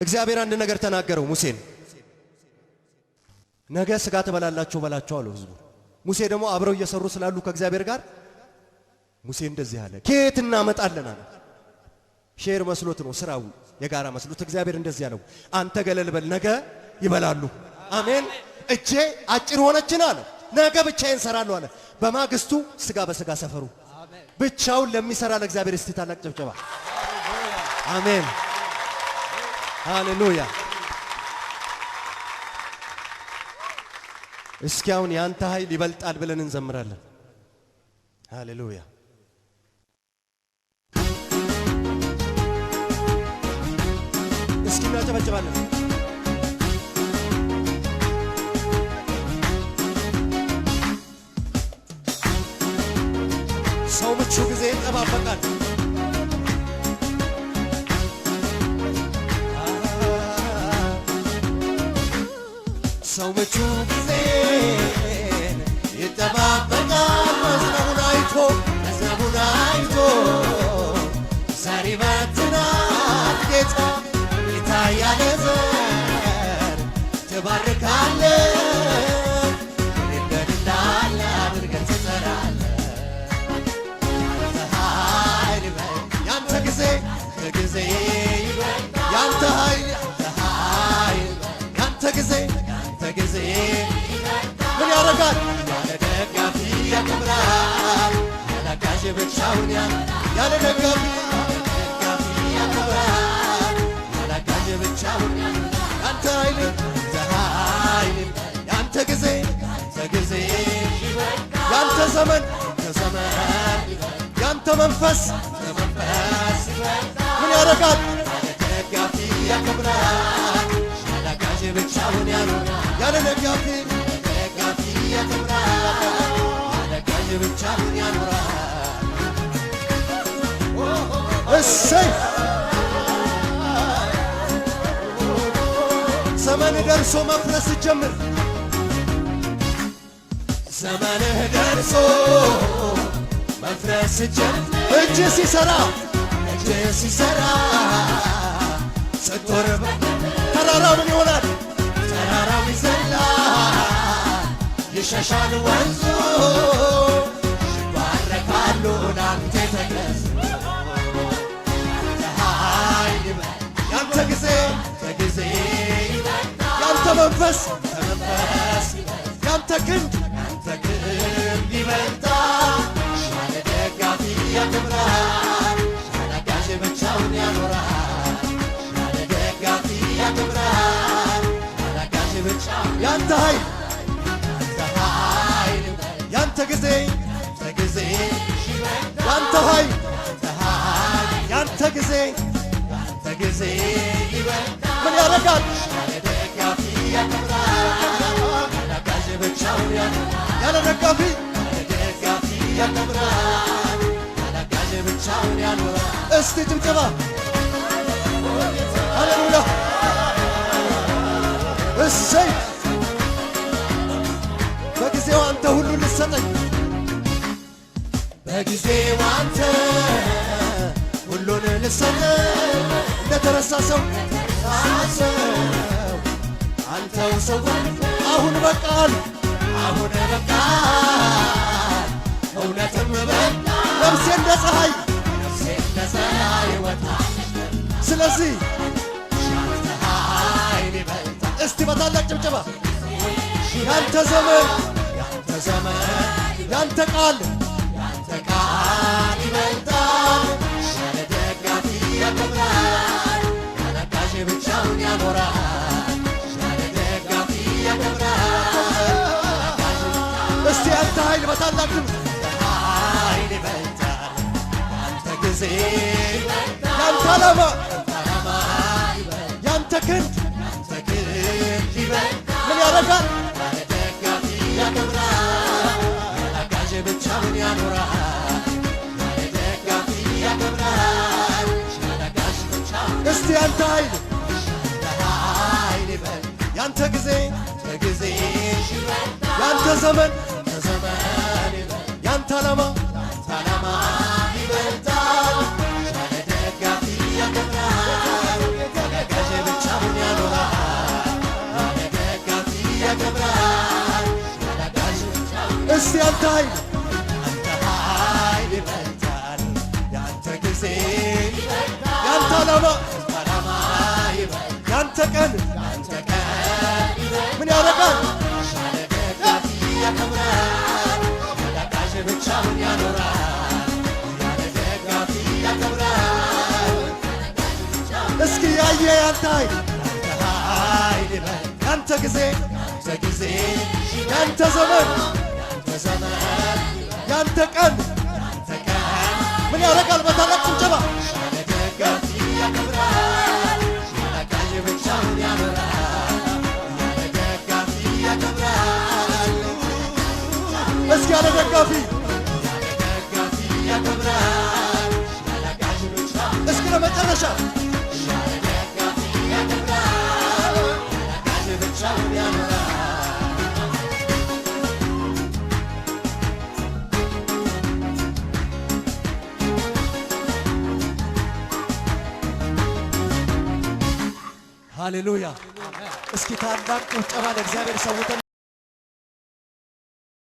እግዚአብሔር አንድ ነገር ተናገረው ሙሴን። ነገ ስጋ ትበላላችሁ በላቸው አለው ህዝቡ። ሙሴ ደግሞ አብረው እየሰሩ ስላሉ ከእግዚአብሔር ጋር ሙሴ እንደዚህ አለ፣ ከየት እናመጣለን አለ። ሼር መስሎት ነው ስራው የጋራ መስሎት። እግዚአብሔር እንደዚህ አለው፣ አንተ ገለል በል ነገ ይበላሉ። አሜን። እጄ አጭር ሆነችን አለ፣ ነገ ብቻዬን ሰራለሁ አለ። በማግስቱ ስጋ በስጋ ሰፈሩ። ብቻውን ለሚሰራ ለእግዚአብሔር እስቲ ታላቅ ጭብጨባ። አሜን ሃሌሉያ። እስኪ አሁን ያንተ ኃይል ይበልጣል ብለን እንዘምራለን። ሃሌሉያ። እስኪ እናጨበጭባለን። ሰው ምቹ ጊዜ ይጠባበቃል። ሰው ምቹ ጊዜ ይጠባበቃል። መዝነቡን አይቶ ዛሬ በትናት ጌታ ያለ ዘር ትባርካለህ። እንደንዳለ አድርገህ ትዘራለህ። ኃይል ያንተ ጊዜ ከጊዜ ያንተ ኃይል ያንተ ጊዜ ምን ያደርጋል? ያለ ደጋፊ ያከብራል። ያለ አጋዥ ብቻውን ያለ ደጋፊ ያከብራል። ያለ አጋዥ ብቻውን ያንተ ኃይል ያንተ ጊዜ ያንተ ዘመን ያንተ መንፈስ ምን ያደርጋል? ያለ ደጋፊ ያከብራል። ያለ አጋዥ ብቻውን ያለ ደጋፊ ያከብራል። ያለ አጋዥ ብቻውን ያኖራል። እሰይ ዘመን ደርሶ መፍረስ ጀምር። ዘመንህ ደርሶ መፍረስ ጀምር። እጅ ሲሰራ ስትወር ተራራው ምን ይሆናል? ተራራው ይዘላል፣ ይሸሻል ወንዙ፣ ይባረካሉ ላንተ ተገዝ። ያንተ ጊዜ ያንተ መንፈስ ያንተ ክንድ ይበልጣል። ያለ ደጋፊ ያከብራል። ያለ አጋዥ ብቻውን ያኖራል። ያለ ደጋፊ ያከብራል። ያለ አጋዥ ብቻውን ያንተ ኃይል ያንተ ጊዜ ያንተ ኃይል ያንተ ጊዜ ምን ያደርጋል? ያለ ደጋፊ ያከብራል። ያለ አጋዥ ብቻውን ያለ ደጋፊ ያከብራል። ያለ አጋዥ ብቻውን ያኖራል። እስቲ ጭብጨባ ሃሌሉያ። እሰይ በጊዜው አንተ ሁሉ ልትሰጠኝ፣ በጊዜው አንተ ሁሉን ልትሰጠኝ። እንደተረሳ ሰው አንተው ሰው አሁን በቃል እውነትም በቃ ነፍሴ እንደ ፀሐይ ወጣች። ስለዚህ ያንተ ኃይል ይበልጣል። እስቲ በታላቅ ጭብጨባ ያንተ ዘመን ያንተ ቃል ይበልጣል። ያለ ደጋፊ ያከብራል። ያለ አጋዥ ብቻውን ያኖራል። ያለ ደጋፊ ያከብራል። እስቲ ያንተ ኃይል በታላቅ ድምፅ ይበልጣል። ያንተ ጊዜ ያንተ ዓላማ ያንተ ክንድ ምን ያደርጋል? ያለ ደጋፊ ያከብራል። ያለ አጋዥ ብቻውን ያኖራል። ያለ ደጋፊ ያከብራል። ያለ አጋዥ ብቻውን እስቲ ያንተ ኃይል ይበልጣል። ያንተ ጊዜ ያንተ ዘመን ያንተ ዓላማ ይበልጣል። ያለ ደጋፊ ያከብራል። ያለ አጋዥ ብቻውን እስቲ ያንተ ኃይል ይበልጣል፣ ያንተ ጊዜ ያንተ ዓላማ ያንተ ቀን ምን ያደርጋል? ያከብራል፣ ያለቃሽ ብቻውን ያኖራል፣ ያለ ደጋፊ ያከብራል። እስኪ ያየ ያንተ ኃይል ይበልጣል፣ ያንተ ጊዜ ያንተ ዘመን ያንተ ቀን ምን ያደርጋል? በታላቅ ጭብጨባ ደጋፊ ያከብራል፣ ያለቃሽ ብቻውን ያኖራል፣ ያለ ደጋፊ ያከብራል። እስኪ ያለ ደጋፊ ያከብራል፣ ያለቃሽ ብቻውን እስኪ ለመጨረሻ ያለ ደጋፊ ያከብራል፣ ያለቃሽ ብቻውን ያኖራል። ሃሌሉያ! እስኪ ታላቅ ጭብጨባ ለእግዚአብሔር ሰውተን